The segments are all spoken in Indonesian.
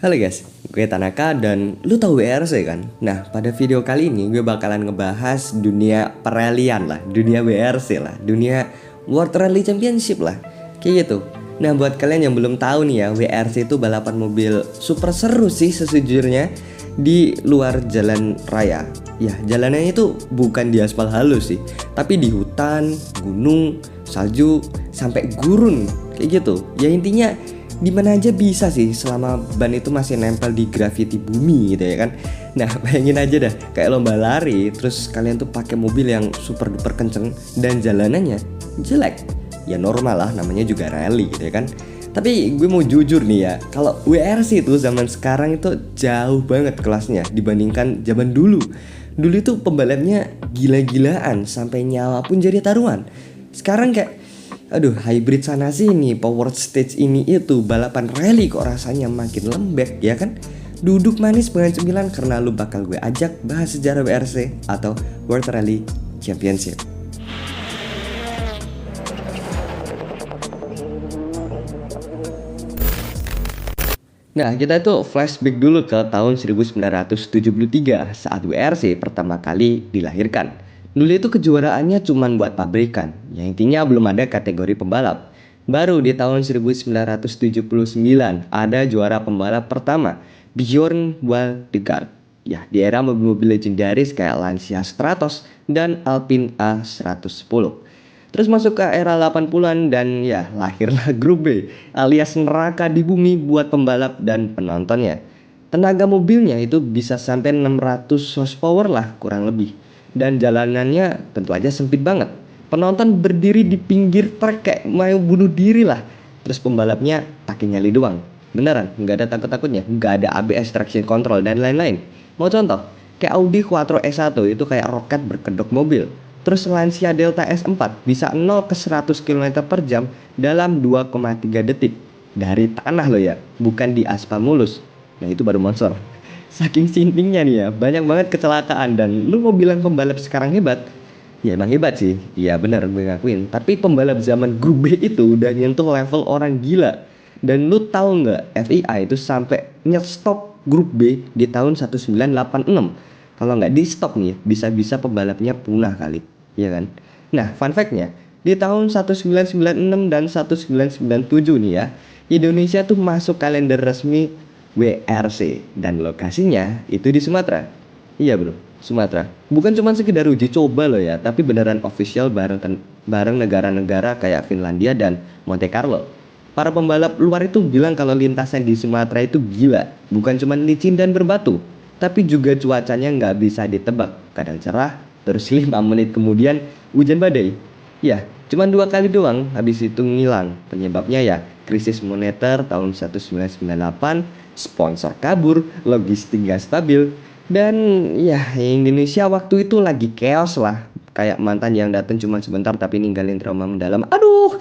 Halo guys, gue Tanaka dan lu tahu WRC kan? Nah, pada video kali ini gue bakalan ngebahas dunia peralihan lah, dunia WRC lah, dunia World Rally Championship lah, kayak gitu. Nah, buat kalian yang belum tahu nih ya, WRC itu balapan mobil super seru sih sejujurnya di luar jalan raya. Ya, jalannya itu bukan di aspal halus sih, tapi di hutan, gunung, salju, sampai gurun, kayak gitu. Ya intinya di mana aja bisa sih selama ban itu masih nempel di graviti bumi gitu ya kan. Nah, bayangin aja dah kayak lomba lari terus kalian tuh pakai mobil yang super duper kenceng dan jalanannya jelek. Ya normal lah, namanya juga rally gitu ya kan. Tapi gue mau jujur nih ya, kalau WRC itu zaman sekarang itu jauh banget kelasnya dibandingkan zaman dulu. Dulu itu pembalapnya gila-gilaan sampai nyawa pun jadi taruhan. Sekarang kayak aduh, hybrid sana sini, power stage ini itu, balapan rally kok rasanya makin lembek ya kan? Duduk manis dengan cemilan karena lu bakal gue ajak bahas sejarah WRC atau World Rally Championship. Nah, kita tuh flashback dulu ke tahun 1973 saat WRC pertama kali dilahirkan. Dulu itu kejuaraannya cuma buat pabrikan, yang intinya belum ada kategori pembalap. Baru di tahun 1979 ada juara pembalap pertama, Bjorn Waldegaard. Ya, di era mobil-mobil legendaris kayak Lancia Stratos dan Alpine A110. Terus masuk ke era 80-an dan ya lahirlah grup B alias neraka di bumi buat pembalap dan penontonnya. Tenaga mobilnya itu bisa sampai 600 horsepower lah kurang lebih. Dan jalanannya tentu aja sempit banget. Penonton berdiri di pinggir trek kayak mau bunuh diri lah. Terus pembalapnya pakai nyali doang. Beneran, nggak ada takut-takutnya, nggak ada ABS traction control dan lain-lain. Mau contoh, kayak Audi Quattro S1 itu kayak roket berkedok mobil. Terus Lancia Delta S4 bisa 0 ke 100 km per jam dalam 2,3 detik. Dari tanah loh ya, bukan di aspal mulus. Nah itu baru monster. Saking sintingnya nih ya, banyak banget kecelakaan. Dan lu mau bilang pembalap sekarang hebat? Ya emang hebat sih, iya benar gue ngakuin. Tapi pembalap zaman grup B itu udah nyentuh level orang gila. Dan lu tahu nggak, FIA itu sampai nyetop grup B di tahun 1986. Kalau nggak di stop nih, bisa-bisa pembalapnya punah kali. Iya kan? Nah, fun fact-nya, di tahun 1996 dan 1997 nih ya, Indonesia tuh masuk kalender resmi WRC dan lokasinya itu di Sumatera. Iya bro, Sumatera. Bukan cuma sekedar uji coba loh ya, tapi beneran official bareng negara-negara kayak Finlandia dan Monte Carlo. Para pembalap luar itu bilang kalau lintasan di Sumatera itu gila, bukan cuma licin dan berbatu, tapi juga cuacanya nggak bisa ditebak. Kadang cerah, terus 5 menit kemudian hujan badai. Ya, cuma 2 kali doang, habis itu ngilang. Penyebabnya ya krisis moneter tahun 1998, sponsor kabur, logistik gak stabil, dan ya Indonesia waktu itu lagi chaos lah. Kayak mantan yang datang cuma sebentar tapi ninggalin trauma mendalam. Aduh.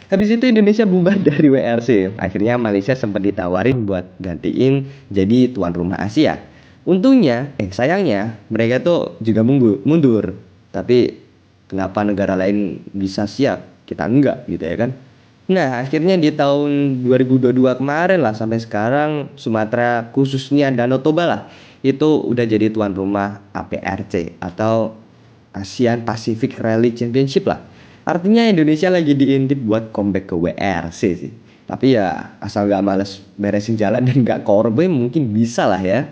Habis itu Indonesia bubar dari WRC. Akhirnya Malaysia sempat ditawarin buat gantiin jadi tuan rumah Asia. Untungnya, sayangnya mereka tuh juga mundur. Tapi kenapa negara lain bisa siap, kita enggak gitu ya kan? Nah, akhirnya di tahun 2022 kemarin lah sampai sekarang Sumatera khususnya Danau Toba lah itu udah jadi tuan rumah APRC atau ASEAN Pacific Rally Championship lah. Artinya Indonesia lagi diintip buat comeback ke WRC sih. Tapi ya asal gak males beresin jalan dan gak korbe mungkin bisa lah ya.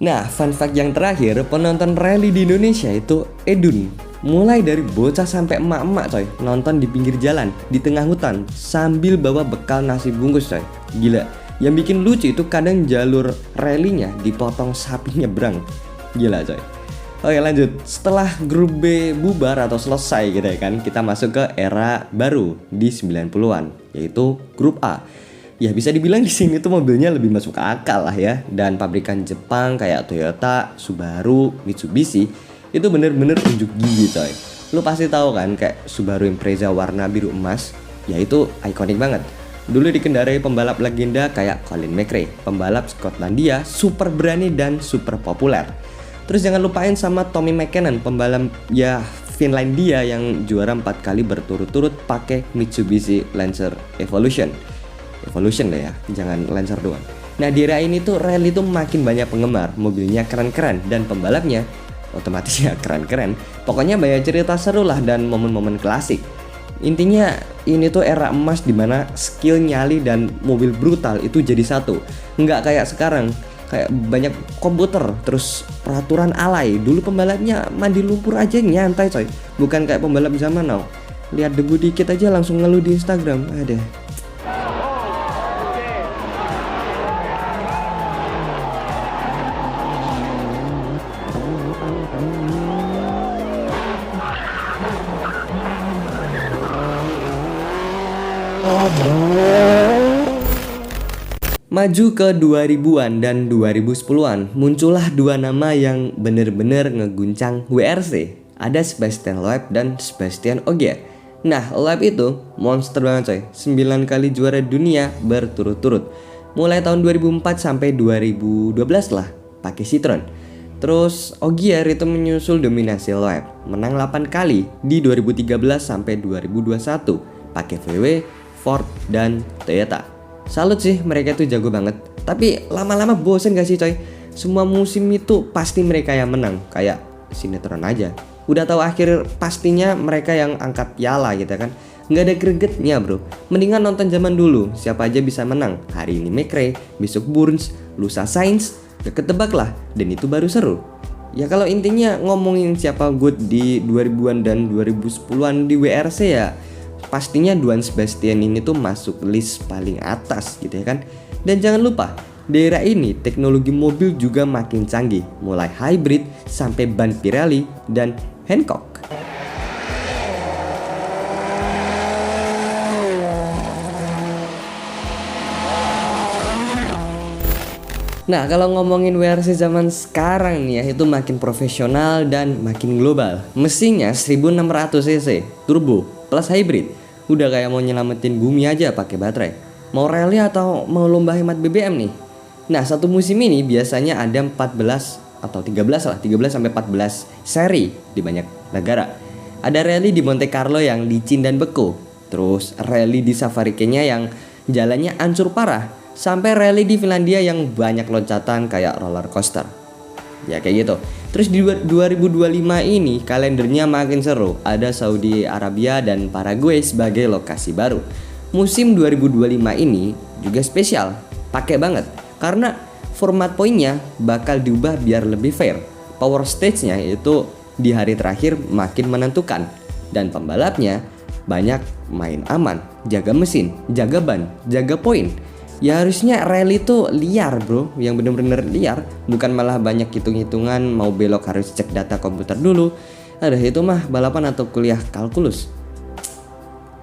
Nah, fun fact yang terakhir, penonton rally di Indonesia itu edun. Mulai dari bocah sampai emak-emak coy, nonton di pinggir jalan, di tengah hutan, sambil bawa bekal nasi bungkus coy. Gila, yang bikin lucu itu kadang jalur rallynya dipotong sapi nyebrang. Gila coy. Oke lanjut, setelah grup B bubar atau selesai gitu ya kan, kita masuk ke era baru di 90-an, yaitu grup A. Ya bisa dibilang di sini tuh mobilnya lebih masuk akal lah ya. Dan pabrikan Jepang kayak Toyota, Subaru, Mitsubishi itu bener-bener unjuk gigi coy. Lu pasti tahu kan kayak Subaru Impreza warna biru emas, ya itu ikonik banget. Dulu dikendarai pembalap legenda kayak Colin McRae, pembalap Skotlandia super berani dan super populer. Terus jangan lupain sama Tommy McKinnon, pembalap ya Finlandia yang juara 4 kali berturut-turut pakai Mitsubishi Lancer Evolution lah ya, jangan Lancer doang. Nah di era ini tuh rally tuh makin banyak penggemar, mobilnya keren-keren dan pembalapnya otomatis ya keren-keren. Pokoknya banyak cerita seru lah dan momen-momen klasik. Intinya ini tuh era emas dimana skill, nyali, dan mobil brutal itu jadi satu. Nggak kayak sekarang, kayak banyak komputer, terus peraturan alay. Dulu pembalapnya mandi lumpur aja nyantai coy, bukan kayak pembalap zaman now. Lihat debu dikit aja langsung ngeluh di Instagram, ada. Maju ke 2000-an dan 2010-an, muncullah dua nama yang bener-bener ngeguncang WRC. Ada Sebastian Loeb dan Sebastian Ogier. Nah, Loeb itu monster banget coy, 9 kali juara dunia berturut-turut. Mulai tahun 2004 sampai 2012 lah, pakai Citroen. Terus Ogier itu menyusul dominasi Loeb, menang 8 kali di 2013 sampai 2021, pakai VW, Ford, dan Toyota. Salut sih, mereka tuh jago banget. Tapi lama-lama bosen gak sih coy? Semua musim itu pasti mereka yang menang, kayak sinetron aja. Udah tahu akhir pastinya mereka yang angkat piala gitu kan. Nggak ada gregetnya bro. Mendingan nonton zaman dulu, siapa aja bisa menang. Hari ini McRae, besok Burns, lusa Sainz, gak ketebak lah. Dan itu baru seru. Ya kalau intinya ngomongin siapa good di 2000-an dan 2010-an di WRC ya pastinya Duan Sebastian ini tuh masuk list paling atas gitu ya kan. Dan jangan lupa, di era ini teknologi mobil juga makin canggih, mulai hybrid sampai ban Pirelli dan Hankook. Nah kalau ngomongin WRC zaman sekarang nih ya, itu makin profesional dan makin global. Mesinnya 1600 cc, turbo, plus hybrid. Udah kayak mau nyelamatin bumi aja pakai baterai. Mau rally atau mau lomba hemat BBM nih. Nah satu musim ini biasanya ada 14 atau 13 lah, 13 sampai 14 seri di banyak negara. Ada rally di Monte Carlo yang licin dan beku. Terus rally di Safari Kenya yang jalannya hancur parah. Sampai rally di Finlandia yang banyak loncatan kayak roller coaster. Ya kayak gitu. Terus di 2025 ini kalendernya makin seru. Ada Saudi Arabia dan Paraguay sebagai lokasi baru. Musim 2025 ini juga spesial, pakai banget. Karena format poinnya bakal diubah biar lebih fair. Power stage-nya itu di hari terakhir makin menentukan. Dan pembalapnya banyak main aman, jaga mesin, jaga ban, jaga poin. Ya harusnya rally tuh liar bro, yang bener-bener liar. Bukan malah banyak hitung-hitungan, mau belok harus cek data komputer dulu. Ada itu mah balapan atau kuliah kalkulus.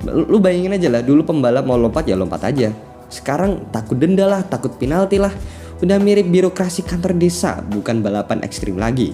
Lu bayangin aja lah, dulu pembalap mau lompat ya lompat aja. Sekarang takut denda lah, takut penalti lah. Udah mirip birokrasi kantor desa, bukan balapan ekstrim lagi.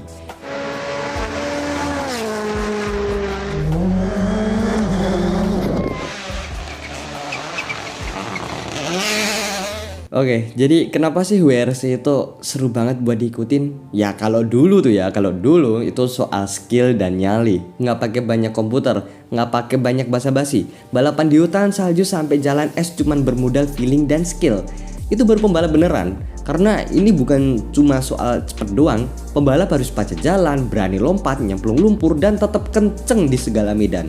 Oke, jadi kenapa sih WRC itu seru banget buat diikutin? Ya kalau dulu itu soal skill dan nyali. Nggak pakai banyak komputer, nggak pakai banyak basa-basi. Balapan di hutan salju sampai jalan es cuman bermodal feeling dan skill. Itu baru pembalap beneran. Karena ini bukan cuma soal cepet doang. Pembalap harus baca jalan, berani lompat, nyemplung lumpur, dan tetap kenceng di segala medan.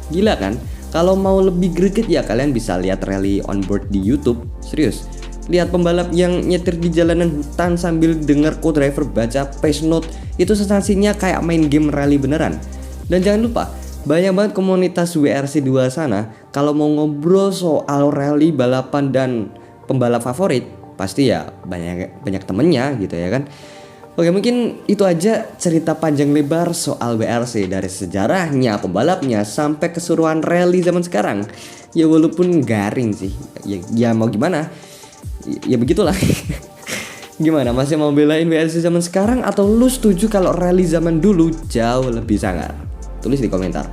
Gila kan? Kalau mau lebih greget ya kalian bisa lihat rally on board di YouTube. Serius. Lihat pembalap yang nyetir di jalanan hutan sambil denger co-driver baca pace note. Itu sensasinya kayak main game rally beneran. Dan jangan lupa, banyak banget komunitas WRC di luar sana. Kalau mau ngobrol soal rally, balapan, dan pembalap favorit, pasti ya banyak temennya gitu ya kan. Oke, mungkin itu aja cerita panjang lebar soal WRC. Dari sejarahnya, pembalapnya, sampai keseruan rally zaman sekarang. Ya walaupun garing sih, ya mau gimana. Ya begitulah. Gimana, masih mau belain WRC zaman sekarang atau lu setuju kalau rally zaman dulu jauh lebih sangar? Tulis di komentar.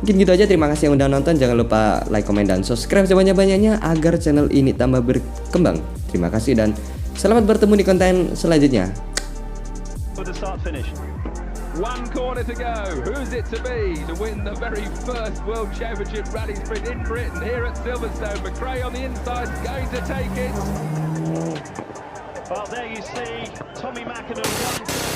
Mungkin gitu aja, terima kasih yang udah nonton. Jangan lupa like, comment, dan subscribe sebanyak-banyaknya agar channel ini tambah berkembang. Terima kasih dan selamat bertemu di konten selanjutnya. One corner to go. Who's it to be to win the very first World Championship Rally Sprint in Britain here at Silverstone? McRae on the inside, going to take it. Well, there you see Tommy McAdoo.